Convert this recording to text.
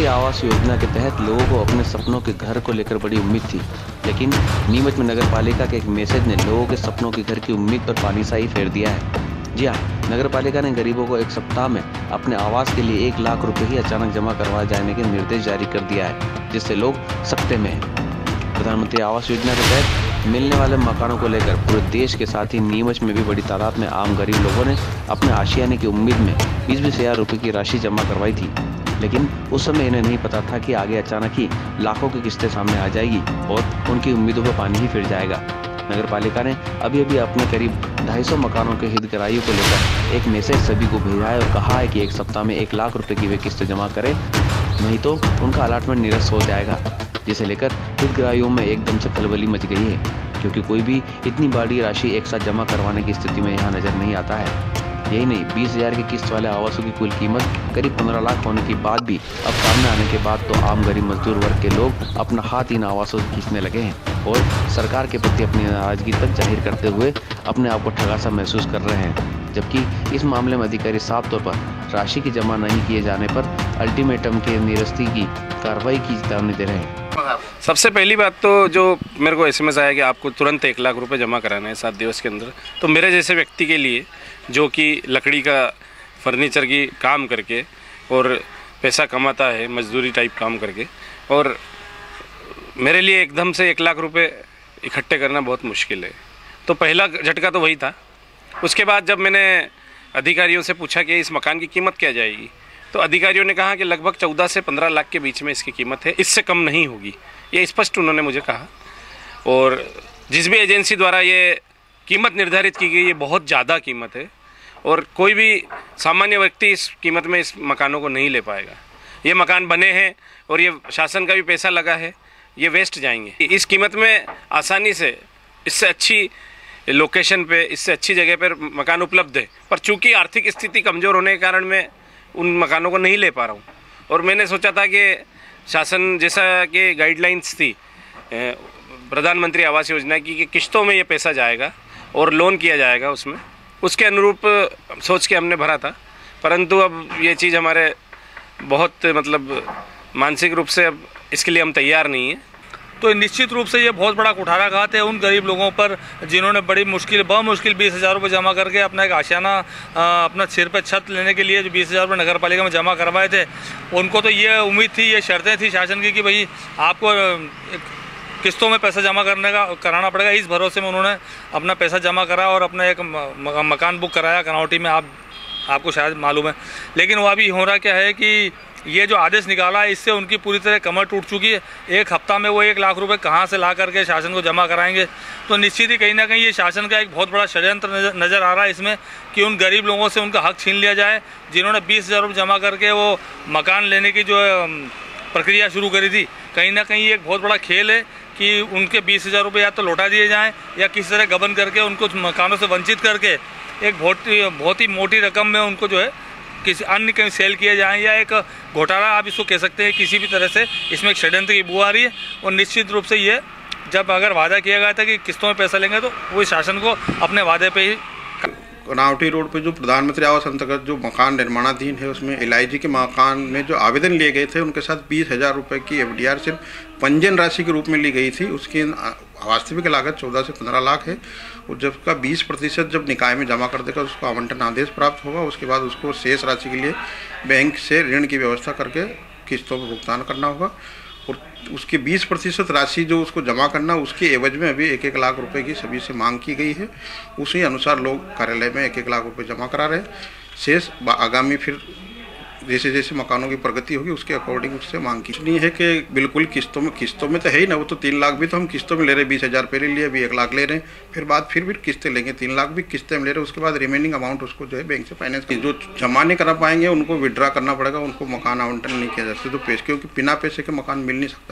प्रधानमंत्री आवास योजना के तहत लोगों को अपने सपनों के घर को लेकर बड़ी उम्मीद थी, लेकिन नीमच में नगर पालिका के एक मैसेज ने लोगों के सपनों के घर की उम्मीद पर पानी सा ही फेर दिया है। जी हाँ, नगर पालिका ने गरीबों को एक सप्ताह में अपने आवास के लिए 1 लाख रुपए ही अचानक जमा करवाए जाने के निर्देश जारी कर दिया है, जिससे लोग सकते में हैं। प्रधानमंत्री आवास योजना के तहत मिलने वाले मकानों को लेकर पूरे देश के साथ ही नीमच में भी बड़ी तादाद में आम गरीब लोगों ने अपने आशियाने की उम्मीद में 20-20 हज़ार रुपये की राशि जमा करवाई थी, लेकिन उस समय इन्हें नहीं पता था कि आगे अचानक ही लाखों की किस्तें सामने आ जाएगी और उनकी उम्मीदों पर पानी ही फिर जाएगा। नगर पालिका ने अभी अपने करीब 250 मकानों के हितग्राहियों को लेकर एक मैसेज सभी को भेजा है और कहा है कि एक सप्ताह में 1 लाख रुपए की वे किस्तें जमा करें, नहीं तो उनका अलॉटमेंट निरस्त हो जाएगा, जिसे लेकर हितग्राहियों में एकदम से खलबली मच गई है, क्योंकि कोई भी इतनी बड़ी राशि एक साथ जमा करवाने की स्थिति में यहाँ नजर नहीं आता है। यही नहीं, 20,000 की किस्त वाले आवासों की कुल कीमत करीब 15 लाख होने के बाद भी अब सामने आने के बाद तो आम गरीब मजदूर वर्ग के लोग अपना हाथ इन आवासों से खींचने लगे हैं और सरकार के प्रति अपनी नाराजगी तक जाहिर करते हुए अपने आप को ठगा सा महसूस कर रहे हैं, जबकि इस मामले में अधिकारी साफ तौर पर राशि की जमा नहीं किए जाने पर अल्टीमेटम के निरस्ती की कार्रवाई की चेतावनी दे रहे हैं। सबसे पहली बात तो जो मेरे को एसएमएस आया कि आपको तुरंत 1 लाख रुपए जमा कराना है 7 दिवस के अंदर, तो मेरे जैसे व्यक्ति के लिए जो कि लकड़ी का फर्नीचर की काम करके और पैसा कमाता है मजदूरी टाइप काम करके, और मेरे लिए एकदम से 1 लाख रुपए इकट्ठे करना बहुत मुश्किल है। तो पहला झटका तो वही था। उसके बाद जब मैंने अधिकारियों से पूछा कि इस मकान की कीमत क्या जाएगी, तो अधिकारियों ने कहा कि लगभग 14 से 15 लाख के बीच में इसकी कीमत है, इससे कम नहीं होगी, ये स्पष्ट उन्होंने मुझे कहा। और जिस भी एजेंसी द्वारा ये कीमत निर्धारित की गई, ये बहुत ज़्यादा कीमत है और कोई भी सामान्य व्यक्ति इस कीमत में इस मकानों को नहीं ले पाएगा। ये मकान बने हैं और ये शासन का भी पैसा लगा है, ये वेस्ट जाएंगे। इस कीमत में आसानी से इससे अच्छी लोकेशन पे, इससे अच्छी जगह पर मकान उपलब्ध है, पर चूँकि आर्थिक स्थिति कमज़ोर होने के कारण मैं उन मकानों को नहीं ले पा रहा हूँ। और मैंने सोचा था कि शासन जैसा कि गाइडलाइंस थी प्रधानमंत्री आवास योजना की कि किस्तों में ये पैसा जाएगा और लोन किया जाएगा, उसके अनुरूप सोच के हमने भरा था, परंतु अब ये चीज़ हमारे बहुत मानसिक रूप से अब इसके लिए हम तैयार नहीं हैं। तो निश्चित रूप से ये बहुत बड़ा कुठाराघात है उन गरीब लोगों पर जिन्होंने बहुत मुश्किल 20,000 रुपये जमा करके अपना एक आशियाना, अपना सिर पे छत लेने के लिए जो 20,000 रुपये नगर पालिका में जमा करवाए थे, उनको तो ये उम्मीद थी, ये शर्तें थी शासन की कि भाई आपको किस्तों में पैसा जमा कराना पड़ेगा। इस भरोसे में उन्होंने अपना पैसा जमा करा और अपना एक मकान बुक कराया कनौटी में, आपको शायद मालूम है। लेकिन वो अभी हो रहा क्या है कि ये जो आदेश निकाला है, इससे उनकी पूरी तरह कमर टूट चुकी है। 1 हफ्ता में वो 1 लाख रुपए कहाँ से ला करके शासन को जमा कराएंगे, तो निश्चित ही कहीं ना कहीं ये शासन का एक बहुत बड़ा षड्यंत्र नज़र आ रहा है इसमें कि उन गरीब लोगों से उनका हक छीन लिया जाए, जिन्होंने 20,000 रुपये जमा करके वो मकान लेने की जो प्रक्रिया शुरू करी थी। कहीं ना कहीं एक बहुत बड़ा खेल है कि उनके 20,000 रुपये या तो लौटा दिए जाएँ या किसी तरह गबन करके उनको मकानों से वंचित करके एक बहुत ही मोटी रकम में उनको जो है किसी अन्य कहीं सेल किए जाएं, या एक घोटाला आप इसको कह सकते हैं। किसी भी तरह से इसमें एक षड्यंत्र की बू आ रही है और निश्चित रूप से ये जब अगर वादा किया गया था कि किस्तों में पैसा लेंगे, तो वो शासन को अपने वादे पे ही। कनौटी रोड पे जो प्रधानमंत्री आवास अंतर्गत जो मकान निर्माणाधीन है, उसमें LIG के मकान में जो आवेदन लिए गए थे, उनके साथ 20,000 रुपये की FDR सिर्फ पंजीयन राशि के रूप में ली गई थी। उसकी वास्तविक लागत 14 से 15 लाख है और जब उसका 20% जब निकाय में जमा कर देगा, उसको आवंटन आदेश प्राप्त होगा। उसके बाद उसको शेष राशि के लिए बैंक से ऋण की व्यवस्था करके किस्तों पर भुगतान करना होगा और उसकी 20% राशि जो उसको जमा करना, उसके एवज में अभी 1-1 लाख रुपए की सभी से मांग की गई है। उसी अनुसार लोग कार्यालय में 1-1 लाख रुपए जमा करा रहे हैं। शेष आगामी फिर जैसे जैसे मकानों की प्रगति होगी उसके अकॉर्डिंग उससे मांग की नहीं है कि बिल्कुल किस्तों में तो है ही ना। वो तो 3 लाख भी तो हम किस्तों में ले रहे हैं, 20,000 पहले लिए, अभी 1 लाख ले रहे हैं, फिर भी किस्तें लेंगे, 3 लाख भी किस्तें में ले रहे हैं। उसके बाद रिमेनिंग अमाउंट उसको जो है बैंक से फाइनेंस की, जो जमा नहीं करा पाएंगे उनको विड्रा करना पड़ेगा, उनको मकान आवंटन नहीं किया जा सकता। तो पैसे, क्योंकि बिना पैसे के मकान मिल नहीं सकता।